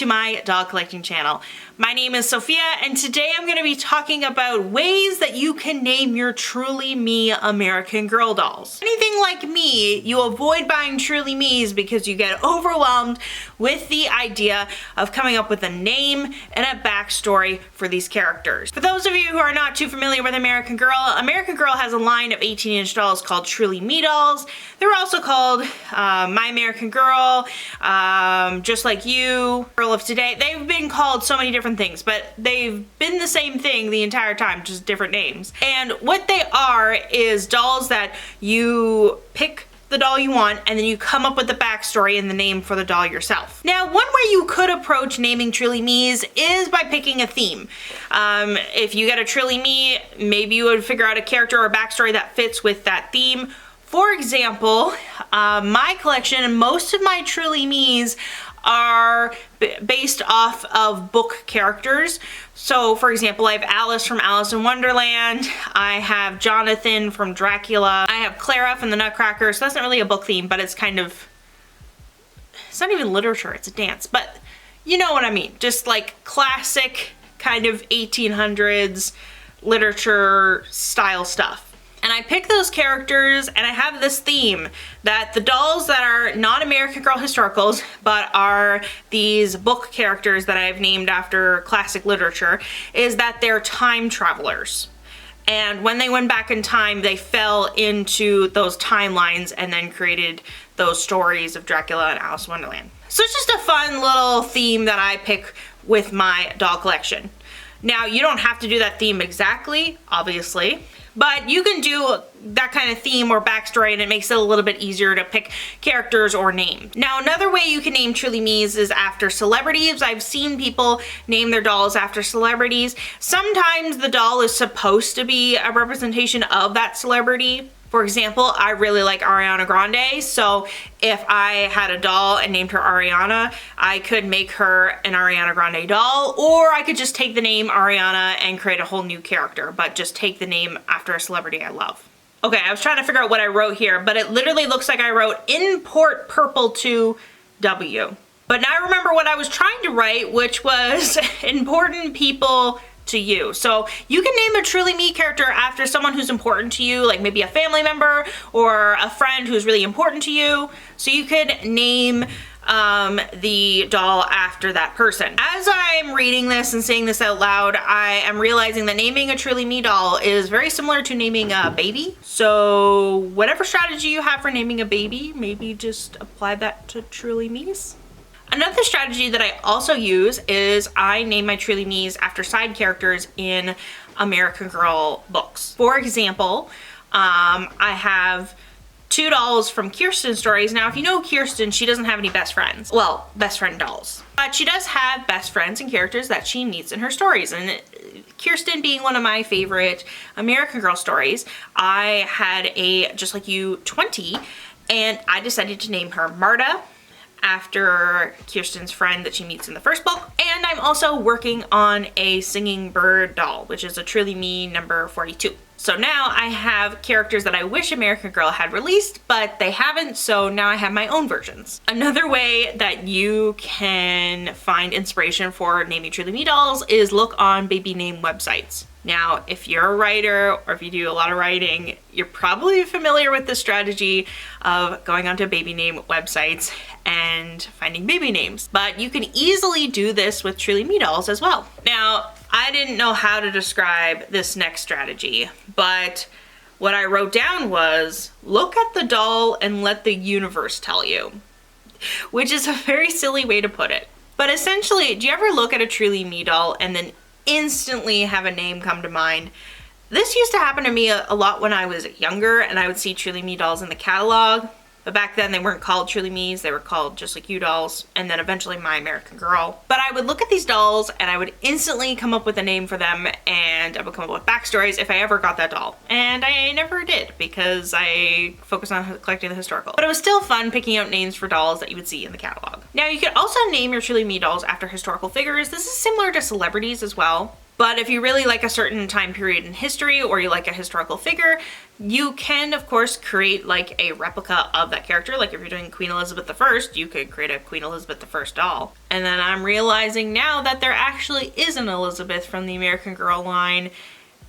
my doll collecting channel. My name is Sophia, and today I'm going to be talking about ways that you can name your Truly Me American Girl dolls. Anything like me, you avoid buying Truly Me's because you get overwhelmed with the idea of coming up with a name and a backstory for these characters. For those of you who are not too familiar with American Girl has a line of 18-inch dolls called Truly Me dolls. They're also called My American Girl, Just Like You, Girl of Today. They've been called so many different things, but they've been the same thing the entire time, just different names. And what they are is dolls that you pick the doll you want, and then you come up with the backstory and the name for the doll yourself. Now, one way you could approach naming Truly Me's is by picking a theme. If you get a Truly Me, maybe you would figure out a character or backstory that fits with that theme. For example, my collection and most of my Truly Me's are based off of book characters. So for example, I have Alice from Alice in Wonderland, I have Jonathan from Dracula, I have Clara from the Nutcracker. So that's not really a book theme, but it's kind of, it's not even literature, it's a dance, but you know what I mean. Just like classic kind of 1800s literature style stuff. And I pick those characters and I have this theme that the dolls that are not American Girl historicals, but are these book characters that I've named after classic literature, is that they're time travelers. And when they went back in time, they fell into those timelines and then created those stories of Dracula and Alice in Wonderland. So it's just a fun little theme that I pick with my doll collection. Now, you don't have to do that theme exactly, obviously, but you can do that kind of theme or backstory and it makes it a little bit easier to pick characters or names. Now, another way you can name Truly Me's is after celebrities. I've seen people name their dolls after celebrities. Sometimes the doll is supposed to be a representation of that celebrity. For example, I really like Ariana Grande, so if I had a doll and named her Ariana, I could make her an Ariana Grande doll, or I could just take the name Ariana and create a whole new character, but just take the name after a celebrity I love. Okay, I was trying to figure out what I wrote here, but it literally looks like I wrote import purple to W. But now I remember what I was trying to write, which was important people to you. So you can name a Truly Me character after someone who's important to you, like maybe a family member or a friend who's really important to you. So you could name the doll after that person. As I'm reading this and saying this out loud, I am realizing that naming a Truly Me doll is very similar to naming a baby. So whatever strategy you have for naming a baby, maybe just apply that to Truly Me's. Another strategy that I also use is I name my Truly Me's after side characters in American Girl books. For example, I have two dolls from Kirsten's stories. Now, if you know Kirsten, she doesn't have any best friends. Well, best friend dolls. But she does have best friends and characters that she meets in her stories. And Kirsten being one of my favorite American Girl stories, I had a Just Like You 20, and I decided to name her Marta, after Kirsten's friend that she meets in the first book. And I'm also working on a singing bird doll, which is a Truly Me number 42. So now I have characters that I wish American Girl had released, but they haven't, so now I have my own versions. Another way that you can find inspiration for naming Truly Me dolls is look on baby name websites. Now, if you're a writer or if you do a lot of writing, you're probably familiar with the strategy of going onto baby name websites and finding baby names. But you can easily do this with Truly Me dolls as well. Now, I didn't know how to describe this next strategy, but what I wrote down was, look at the doll and let the universe tell you, which is a very silly way to put it. But essentially, do you ever look at a Truly Me doll and then instantly have a name come to mind? This used to happen to me a lot when I was younger and I would see Truly Me dolls in the catalog. But back then they weren't called Truly Me's, they were called Just Like You dolls, and then eventually My American Girl. But I would look at these dolls and I would instantly come up with a name for them, and I would come up with backstories if I ever got that doll. And I never did because I focused on collecting the historical. But it was still fun picking out names for dolls that you would see in the catalog. Now, you could also name your Truly Me dolls after historical figures. This is similar to celebrities as well. But if you really like a certain time period in history or you like a historical figure, you can of course create like a replica of that character. Like if you're doing Queen Elizabeth I, you could create a Queen Elizabeth I doll. And then I'm realizing now that there actually is an Elizabeth from the American Girl line,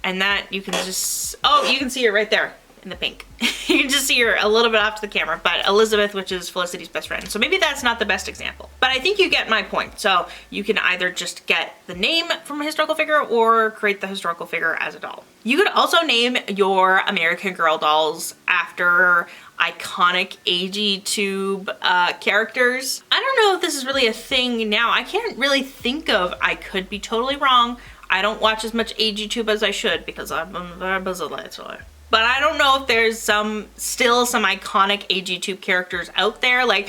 and that you can just, oh, you can see her right there in the pink. You can just see her a little bit off to the camera, but Elizabeth, which is Felicity's best friend. So maybe that's not the best example, but I think you get my point. So you can either just get the name from a historical figure or create the historical figure as a doll. You could also name your American Girl dolls after iconic AGTube characters. I don't know if this is really a thing now. I can't really think of, I could be totally wrong. I don't watch as much AGTube as I should because I'm very busy lately. But I don't know if there's still some iconic AGTube characters out there. Like,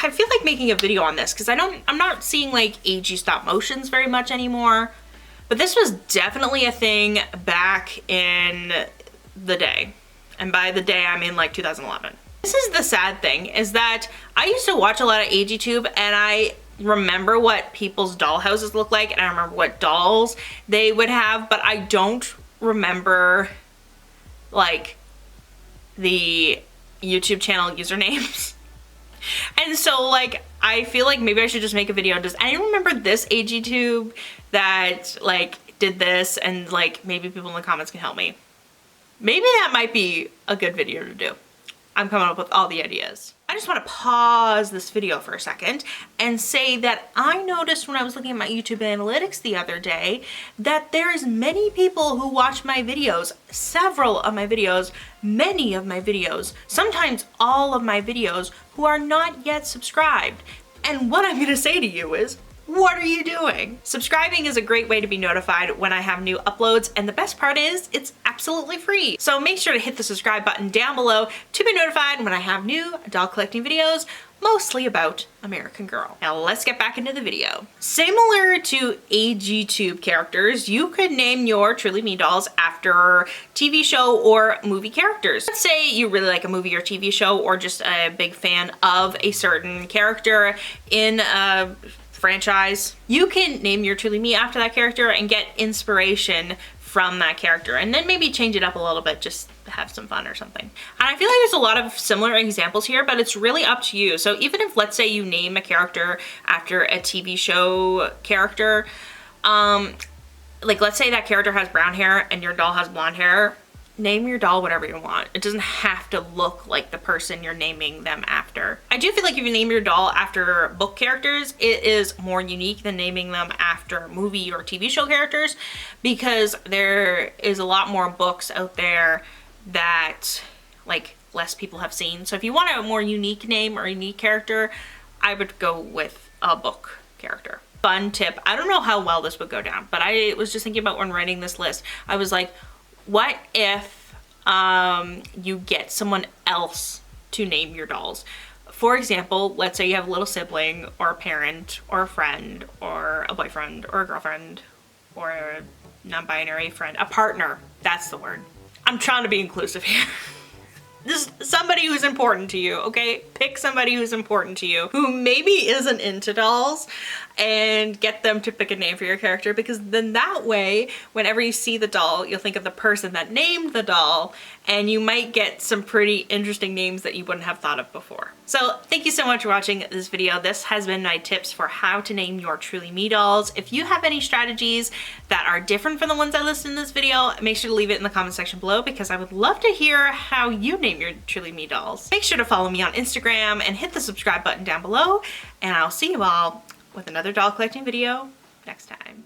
I feel like making a video on this because I'm not seeing like AG stop motions very much anymore. But this was definitely a thing back in the day. And by the day, I mean like 2011. This is the sad thing, is that I used to watch a lot of AGTube and I remember what people's doll houses look like and I remember what dolls they would have, but I don't remember like the YouTube channel usernames. And so like I feel like maybe I should just make a video. Does anyone remember this AGTube that like did this? And like maybe people in the comments can help me. Maybe that might be a good video to do. I'm coming up with all the ideas. I just want to pause this video for a second and say that I noticed when I was looking at my YouTube analytics the other day that there's many people who watch my videos, several of my videos, many of my videos, sometimes all of my videos, who are not yet subscribed. And what I'm gonna say to you is, what are you doing? Subscribing is a great way to be notified when I have new uploads, and the best part is it's absolutely free. So make sure to hit the subscribe button down below to be notified when I have new doll collecting videos, mostly about American Girl. Now let's get back into the video. Similar to AGTube characters, you could name your Truly Me dolls after TV show or movie characters. Let's say you really like a movie or TV show, or just a big fan of a certain character in a franchise. You can name your Truly Me after that character and get inspiration from that character, and then maybe change it up a little bit just to have some fun or something. And I feel like there's a lot of similar examples here, but it's really up to you. So even if, let's say, you name a character after a TV show character, like let's say that character has brown hair and your doll has blonde hair, name your doll whatever you want. It doesn't have to look like the person you're naming them after. I do feel like if you name your doll after book characters, it is more unique than naming them after movie or TV show characters, because there is a lot more books out there that like less people have seen. So if you want a more unique name or unique character, I would go with a book character. Fun tip, I don't know how well this would go down, but I was just thinking about when writing this list, I was like, what if you get someone else to name your dolls? For example, let's say you have a little sibling or a parent or a friend or a boyfriend or a girlfriend or a non-binary friend, a partner, that's the word. I'm trying to be inclusive here. Just somebody who's important to you, okay? Pick somebody who's important to you who maybe isn't into dolls and get them to pick a name for your character, because then that way, whenever you see the doll, you'll think of the person that named the doll, and you might get some pretty interesting names that you wouldn't have thought of before. So thank you so much for watching this video. This has been my tips for how to name your Truly Me dolls. If you have any strategies that are different from the ones I listed in this video, make sure to leave it in the comment section below, because I would love to hear how you name your Truly Me dolls. Make sure to follow me on Instagram and hit the subscribe button down below, and I'll see you all with another doll collecting video next time.